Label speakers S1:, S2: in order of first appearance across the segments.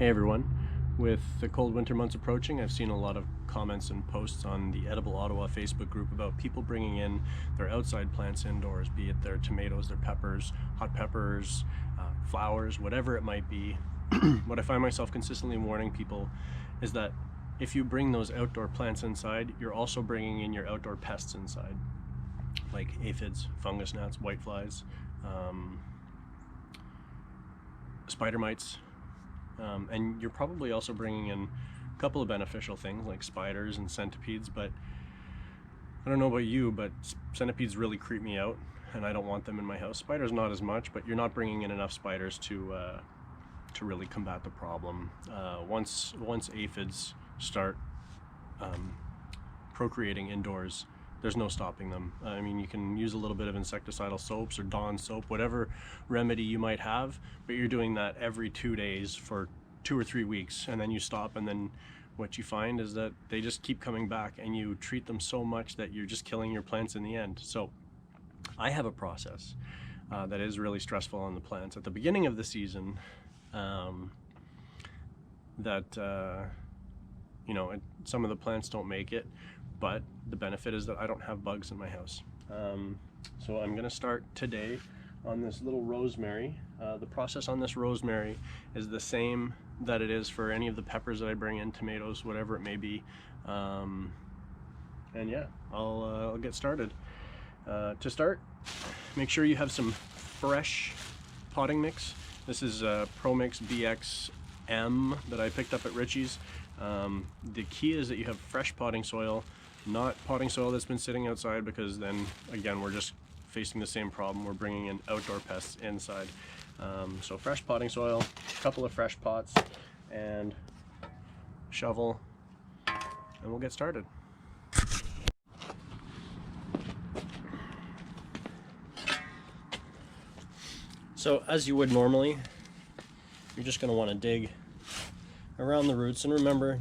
S1: Hey everyone. With the cold winter months approaching, I've seen a lot of comments and posts on the Edible Ottawa Facebook group about people bringing in their outside plants indoors, be it their tomatoes, their peppers, hot peppers, flowers, whatever it might be. What I find myself consistently warning people is that if you bring those outdoor plants inside, you're also bringing in your outdoor pests inside, like aphids, fungus gnats, whiteflies, spider mites. And you're probably also bringing in a couple of beneficial things like spiders and centipedes, but I don't know about you, but centipedes really creep me out and I don't want them in my house. Spiders not as much, but you're not bringing in enough spiders to really combat the problem. Once aphids start procreating indoors, there's no stopping them. I mean, you can use a little bit of insecticidal soaps or Dawn soap, whatever remedy you might have, but you're doing that every 2 days for 2 or 3 weeks, and then you stop, and then what you find is that they just keep coming back, and you treat them so much that you're just killing your plants in the end. So I have a process that is really stressful on the plants at the beginning of the season, some of the plants don't make it, but the benefit is that I don't have bugs in my house. So I'm gonna start today on this little rosemary. The process on this rosemary is the same that it is for any of the peppers that I bring in, tomatoes, whatever it may be. And yeah, I'll get started. To start, make sure you have some fresh potting mix. This is Pro Mix BXM that I picked up at Richie's. The key is that you have fresh potting soil, not potting soil that's been sitting outside, because then again we're just facing the same problem. We're bringing in outdoor pests inside. So fresh potting soil, a couple of fresh pots, and shovel, and we'll get started. So as you would normally, you're just going to want to dig around the roots, and remember,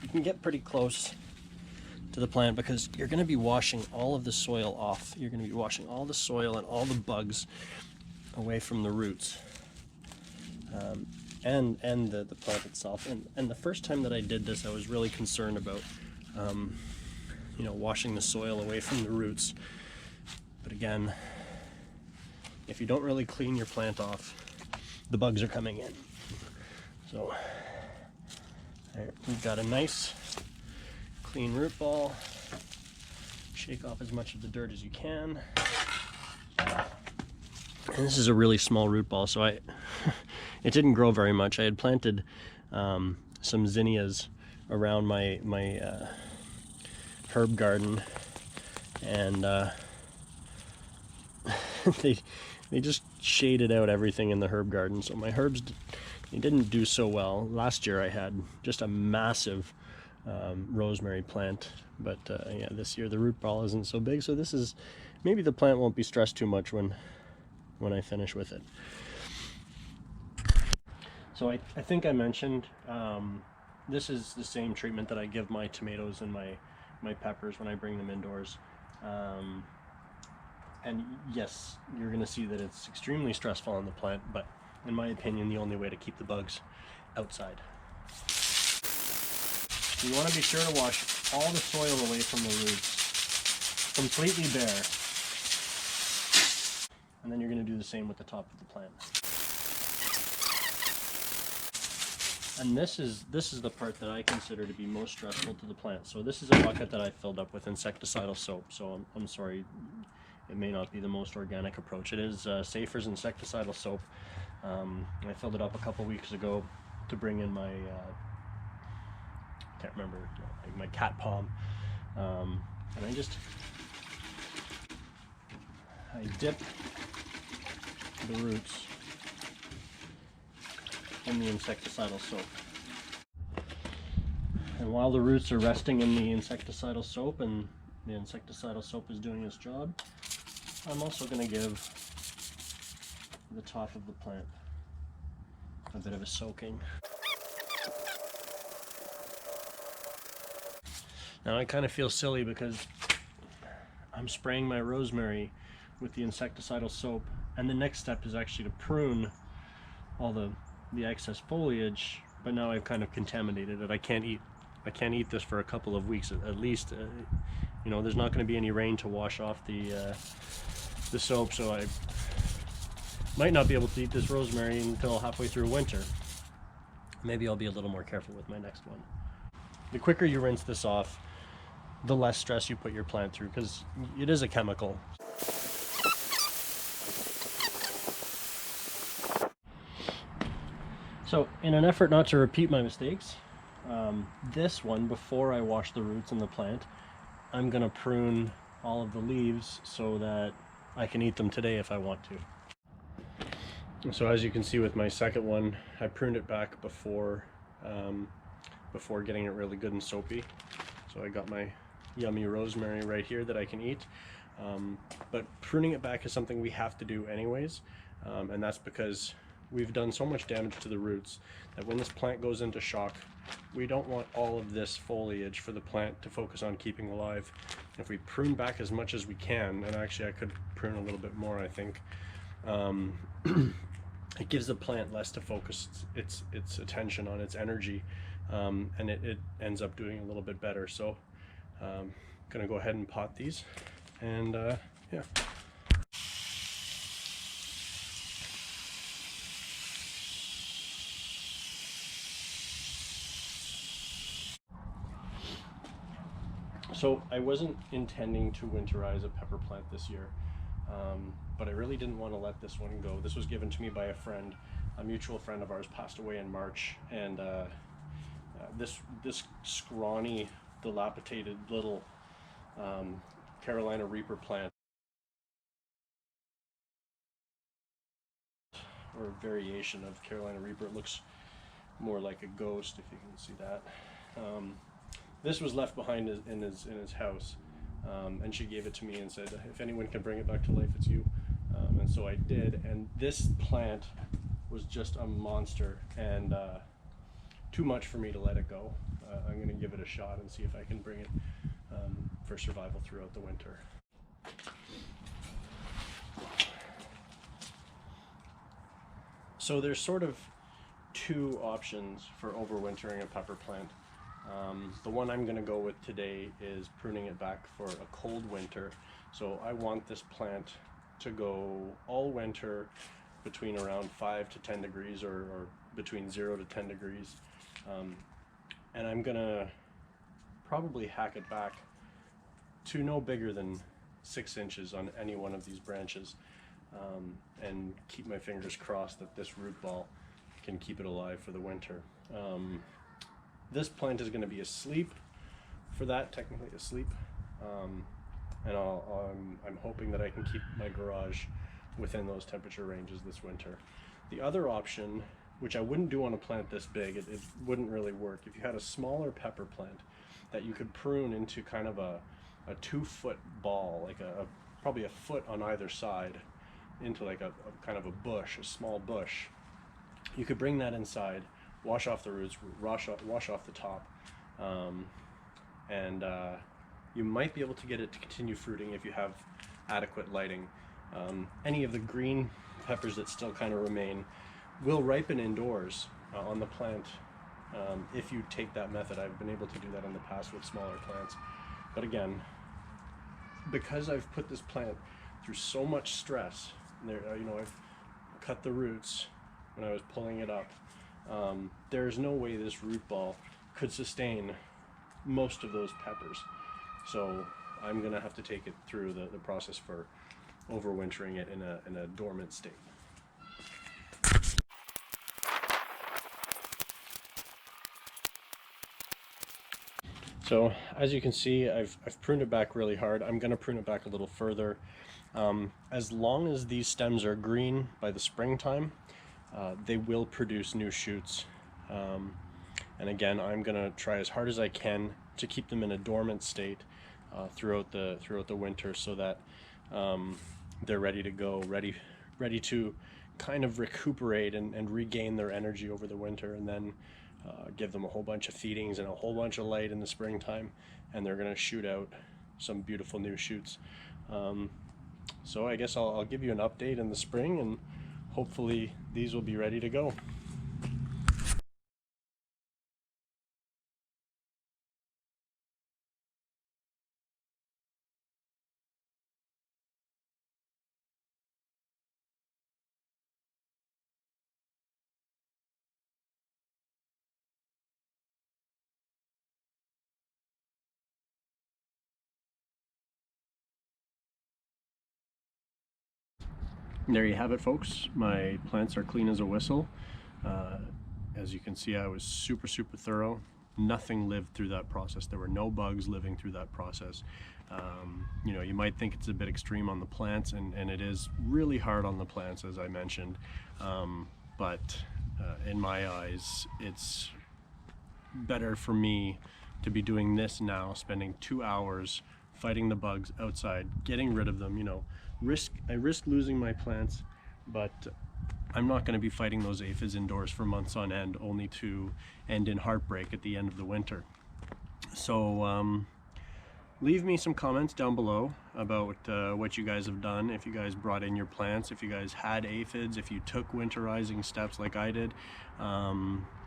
S1: you can get pretty close to the plant because you're going to be washing all of the soil off. You're going to be washing all the soil and all the bugs away from the roots, and the plant itself. And the first time that I did this, I was really concerned about washing the soil away from the roots. But again, if you don't really clean your plant off, the bugs are coming in. So we've got a nice clean root ball. Shake off as much of the dirt as you can. And this is a really small root ball, so it didn't grow very much. I had planted some zinnias around my herb garden, and they just shaded out everything in the herb garden. So my herbs, they didn't do so well. Last year I had just a massive rosemary plant, but yeah, this year the root ball isn't so big, so this is, maybe the plant won't be stressed too much when I finish with it. So I think I mentioned this is the same treatment that I give my tomatoes and my peppers when I bring them indoors. And yes, you're going to see that it's extremely stressful on the plant, but in my opinion, the only way to keep the bugs outside. You want to be sure to wash all the soil away from the roots, completely bare. And then you're going to do the same with the top of the plant. And this is the part that I consider to be most stressful to the plant. So this is a bucket that I filled up with insecticidal soap. So I'm sorry, it may not be the most organic approach. It is Safer's insecticidal soap. I filled it up a couple weeks ago to bring in my can't remember, like my cat palm, and I dip the roots in the insecticidal soap, and while the roots are resting in the insecticidal soap and the insecticidal soap is doing its job, I'm also going to give the top of the plant a bit of a soaking. Now I kind of feel silly because I'm spraying my rosemary with the insecticidal soap, and the next step is actually to prune all the excess foliage but now I've kind of contaminated it. I can't eat this for a couple of weeks at least. You know, there's not going to be any rain to wash off the soap, so I might not be able to eat this rosemary until halfway through winter. Maybe I'll be a little more careful with my next one. The quicker you rinse this off, the less stress you put your plant through, because it is a chemical. So in an effort not to repeat my mistakes, this one, before I wash the roots in the plant, I'm gonna prune all of the leaves so that I can eat them today if I want to. So as you can see with my second one, I pruned it back before getting it really good and soapy. So I got my yummy rosemary right here that I can eat. But pruning it back is something we have to do anyways, and that's because we've done so much damage to the roots that when this plant goes into shock, we don't want all of this foliage for the plant to focus on keeping alive. If we prune back as much as we can, and actually I could prune a little bit more, I think, it gives the plant less to focus its attention on, its energy, and it ends up doing a little bit better. So I'm gonna go ahead and pot these, and yeah. So I wasn't intending to winterize a pepper plant this year, but I really didn't want to let this one go. This was given to me by a friend. A mutual friend of ours passed away in March, and this scrawny, dilapidated little Carolina Reaper plant, or a variation of Carolina Reaper, it looks more like a ghost if you can see that. This was left behind in his house, and she gave it to me and said, if anyone can bring it back to life, it's you. And so I did, and this plant was just a monster, and too much for me to let it go. I'm going to give it a shot and see if I can bring it for survival throughout the winter. So there's sort of two options for overwintering a pepper plant. The one I'm going to go with today is pruning it back for a cold winter. So I want this plant to go all winter between around 5 to 10 degrees, or between 0 to 10 degrees. And I'm going to probably hack it back to no bigger than 6 inches on any one of these branches, and keep my fingers crossed that this root ball can keep it alive for the winter. This plant is going to be asleep for that, technically asleep, and I'm hoping that I can keep my garage within those temperature ranges this winter. The other option, which I wouldn't do on a plant this big, it wouldn't really work. If you had a smaller pepper plant that you could prune into kind of a 2-foot ball, like probably a foot on either side, into like a kind of a bush, a small bush, you could bring that inside, wash off the roots, wash off the top, and you might be able to get it to continue fruiting if you have adequate lighting. Any of the green peppers that still kind of remain will ripen indoors on the plant if you take that method. I've been able to do that in the past with smaller plants, but again, because I've put this plant through so much stress, I've cut the roots when I was pulling it up. There's no way this root ball could sustain most of those peppers, so I'm gonna have to take it through the process for overwintering it in a dormant state. So as you can see, I've pruned it back really hard. I'm gonna prune it back a little further. As long as these stems are green by the springtime, they will produce new shoots. And again, I'm gonna try as hard as I can to keep them in a dormant state throughout the winter, so that they're ready to go, ready to kind of recuperate and regain their energy over the winter, and then give them a whole bunch of feedings and a whole bunch of light in the springtime, and they're gonna shoot out some beautiful new shoots. So I guess I'll give you an update in the spring, and hopefully these will be ready to go. there you have it, folks. My plants are clean as a whistle. As you can see, I was super thorough. Nothing lived through that process. There were no bugs living through that process. You know, you might think it's a bit extreme on the plants, and it is really hard on the plants, as I mentioned. But in my eyes, it's better for me to be doing this now, spending 2 hours fighting the bugs outside, getting rid of them. You know, I risk losing my plants, but I'm not going to be fighting those aphids indoors for months on end, only to end in heartbreak at the end of the winter. So leave me some comments down below about what you guys have done, if you guys brought in your plants, if you guys had aphids, if you took winterizing steps like I did,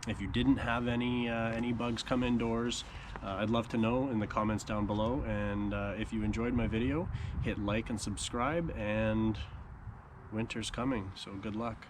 S1: if you didn't have any bugs come indoors. I'd love to know in the comments down below, and if you enjoyed my video, hit like and subscribe, and winter's coming, so good luck.